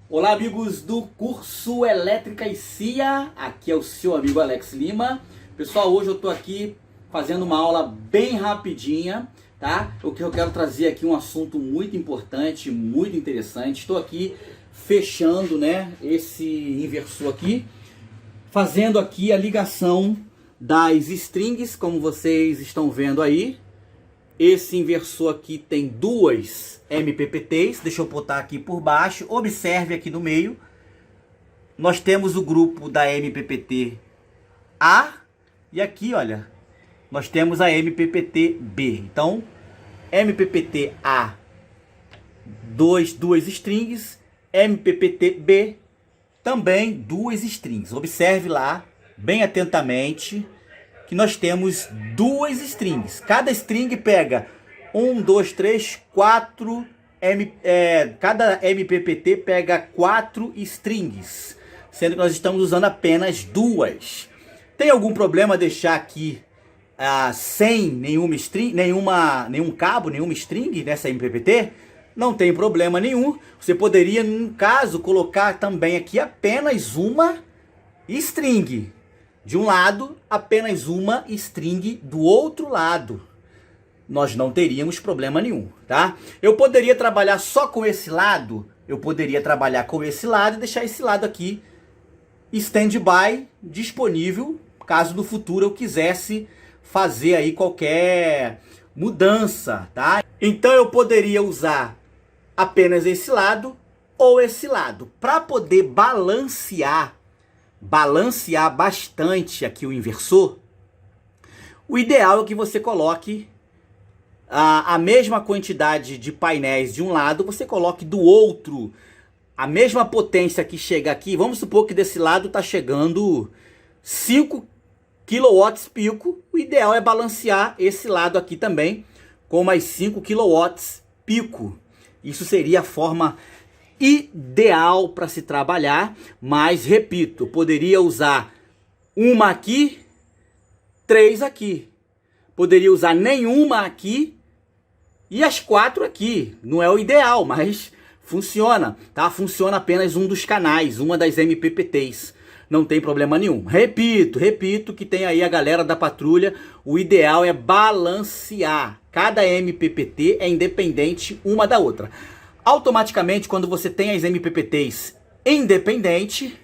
Olá, amigos do curso Elétrica e CIA, aqui é o seu amigo Alex Lima. Pessoal, hoje eu estou aqui fazendo uma aula bem rapidinha, tá? O que eu quero trazer aqui um assunto muito importante, muito interessante. Estou aqui fechando, né, esse inversor aqui, fazendo aqui a ligação das strings, como vocês estão vendo aí. Esse inversor aqui tem duas MPPTs, deixa eu botar aqui por baixo, observe aqui no meio, nós temos o grupo da MPPT A, e aqui, olha, nós temos a MPPT B. Então, MPPT A, duas strings, MPPT B, também duas strings. Observe lá, bem atentamente, que nós temos duas strings. Cada string pega 1, 2, 3, 4, cada MPPT pega 4 strings, sendo que nós estamos usando apenas duas. Tem algum problema deixar aqui sem nenhuma string, nenhum cabo, nenhuma string nessa MPPT? Não tem problema nenhum. Você poderia, no caso, colocar também aqui apenas uma string. De um lado, apenas uma string do outro lado. Nós não teríamos problema nenhum, tá? Eu poderia trabalhar só com esse lado, eu poderia trabalhar com esse lado e deixar esse lado aqui stand-by, disponível, caso no futuro eu quisesse fazer aí qualquer mudança, tá? Então eu poderia usar apenas esse lado ou esse lado, para poder balancear bastante aqui o inversor. O ideal é que você coloque a mesma quantidade de painéis de um lado, você coloque do outro a mesma potência que chega aqui. Vamos supor que desse lado está chegando 5 kW pico. O ideal é balancear esse lado aqui também com mais 5 kW pico. Isso seria a forma ideal para se trabalhar, mas repito, eu poderia usar uma aqui, 3 aqui, poderia usar nenhuma aqui e as 4 aqui. Não é o ideal, mas funciona, tá? Funciona apenas um dos canais, uma das MPPTs, não tem problema nenhum. Repito que tem aí a galera da patrulha, o ideal é balancear, cada MPPT é independente uma da outra. Automaticamente, quando você tem as MPPTs independente,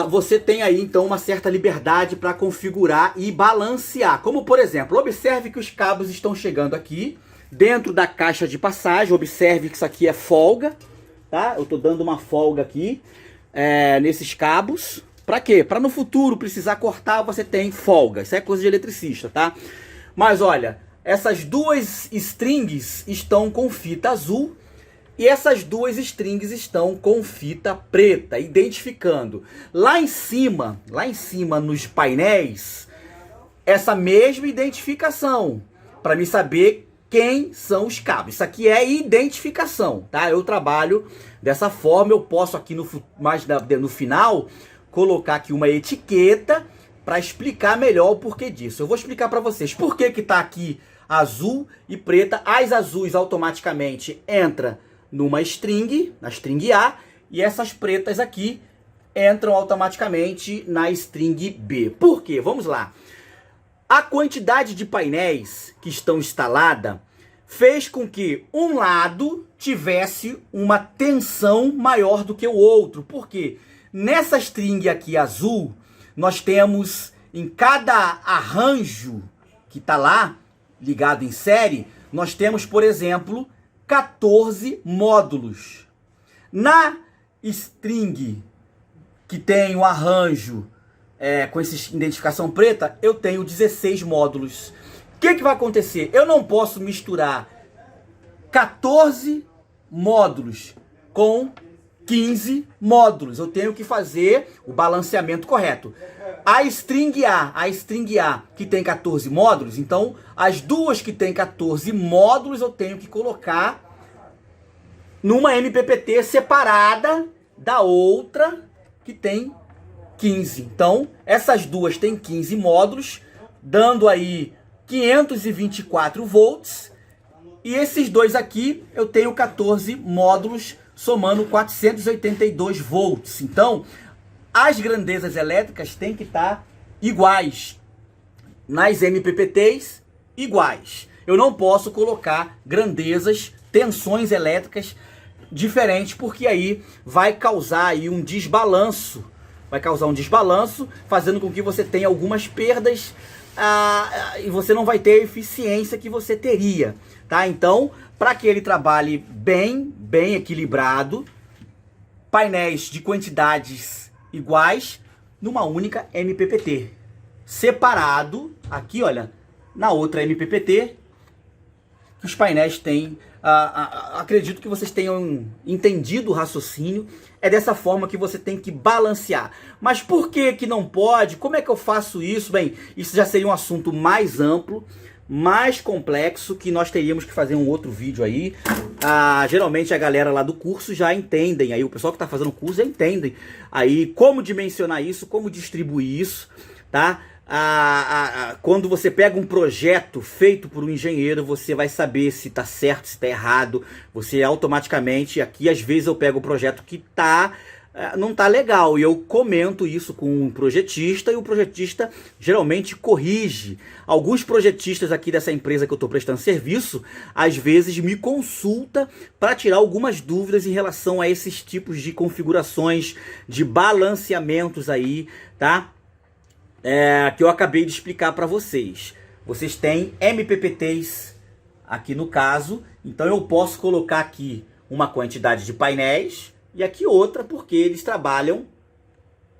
você tem aí então uma certa liberdade para configurar e balancear. Como por exemplo, observe que os cabos estão chegando aqui dentro da caixa de passagem. Observe que isso aqui é folga, tá? Eu estou dando uma folga aqui nesses cabos. Para quê? Para no futuro precisar cortar, você tem folga. Isso é coisa de eletricista, tá? Mas olha, essas duas strings estão com fita azul e essas duas strings estão com fita preta, identificando lá em cima nos painéis, essa mesma identificação, para me saber quem são os cabos. Isso aqui é identificação, tá? Eu trabalho dessa forma. Eu posso aqui no final colocar aqui uma etiqueta para explicar melhor o porquê disso. Eu vou explicar para vocês por que que tá aqui azul e preta. As azuis automaticamente entram numa string, na string A, e essas pretas aqui entram automaticamente na string B. Por quê? Vamos lá. A quantidade de painéis que estão instalada fez com que um lado tivesse uma tensão maior do que o outro. Por quê? Nessa string aqui azul, nós temos em cada arranjo que está lá, ligado em série, nós temos, por exemplo, 14 módulos. Na string que tem o arranjo com essa identificação preta, eu tenho 16 módulos. O que vai acontecer? Eu não posso misturar 14 módulos com 15 módulos. Eu tenho que fazer o balanceamento correto. A string A que tem 14 módulos, então as duas que tem 14 módulos eu tenho que colocar numa MPPT separada da outra que tem 15. Então, essas duas têm 15 módulos, dando aí 524 volts. E esses dois aqui, eu tenho 14 módulos somando 482 volts. Então, as grandezas elétricas têm que estar iguais. Nas MPPTs, iguais. Eu não posso colocar grandezas, tensões elétricas diferentes, porque aí vai causar aí um desbalanço. Vai causar um desbalanço, fazendo com que você tenha algumas perdas e você não vai ter a eficiência que você teria, tá? Então, para que ele trabalhe bem equilibrado, painéis de quantidades iguais numa única MPPT. Separado, aqui olha, na outra MPPT, que os painéis têm, acredito que vocês tenham entendido o raciocínio, é dessa forma que você tem que balancear. Mas por que não pode? Como é que eu faço isso? Bem, isso já seria um assunto mais amplo, mais complexo, que nós teríamos que fazer um outro vídeo aí. Geralmente a galera lá do curso já entendem, aí o pessoal que está fazendo o curso já entendem aí como dimensionar isso, como distribuir isso, tá? Quando você pega um projeto feito por um engenheiro, você vai saber se está certo, se está errado. Você automaticamente, aqui às vezes eu pego o projeto que não tá legal e eu comento isso com um projetista e o projetista geralmente corrige. Alguns projetistas aqui dessa empresa que eu estou prestando serviço, às vezes me consulta para tirar algumas dúvidas em relação a esses tipos de configurações, de balanceamentos aí, tá? Que eu acabei de explicar para vocês. Vocês têm MPPTs aqui no caso, então eu posso colocar aqui uma quantidade de painéis e aqui outra, porque eles trabalham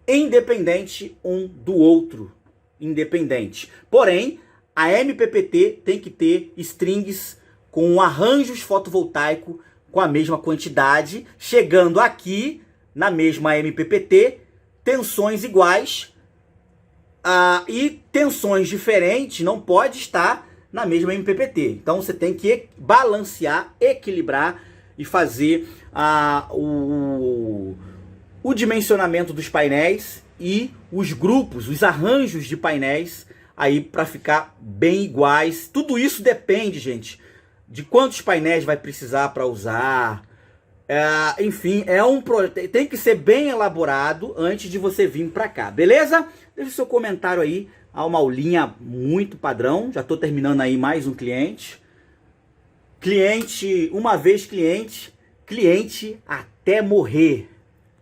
independente um do outro, independente. Porém, a MPPT tem que ter strings com arranjos fotovoltaicos com a mesma quantidade, chegando aqui na mesma MPPT, tensões iguais. E tensões diferentes não pode estar na mesma MPPT. Então você tem que balancear, equilibrar e fazer o dimensionamento dos painéis e os grupos, os arranjos de painéis aí para ficar bem iguais. Tudo isso depende, gente, de quantos painéis vai precisar para usar. Enfim, tem que ser bem elaborado antes de você vir para cá, beleza? Deixe seu comentário aí, uma aulinha muito padrão. Já estou terminando aí mais um cliente. Cliente, uma vez cliente, cliente até morrer.